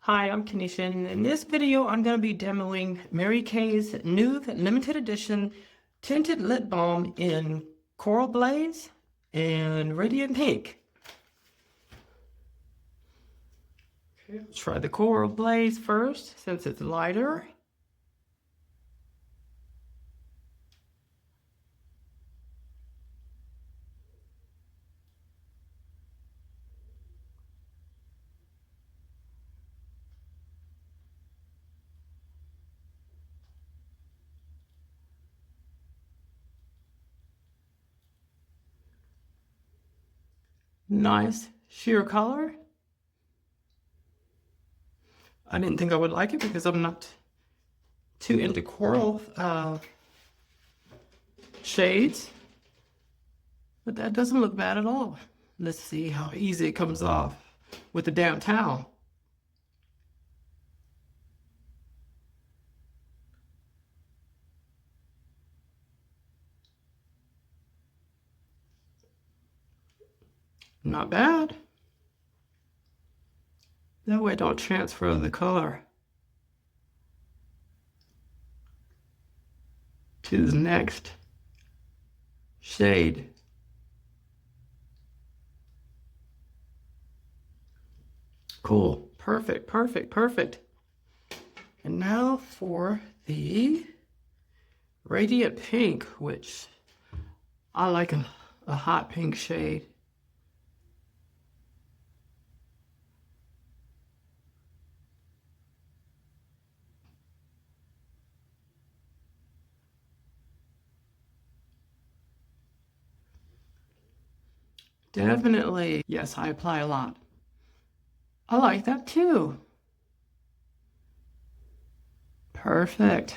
Hi, I'm Kenisha, and in this video, I'm going to be demoing Mary Kay's new limited edition tinted lip balm in Coral Blaze and Radiant Pink. Okay, let's try the Coral Blaze first, since it's lighter. Nice sheer color. I didn't think I would like it because I'm not too into coral shades, but that doesn't look bad at all. Let's see how easy it comes off with the damp towel. Not bad. That way I don't transfer the color to the next shade. Cool. Perfect, perfect, perfect. And now for the Radiant Pink, which I like a hot pink shade. Definitely, yes, I apply a lot. I like that too. Perfect.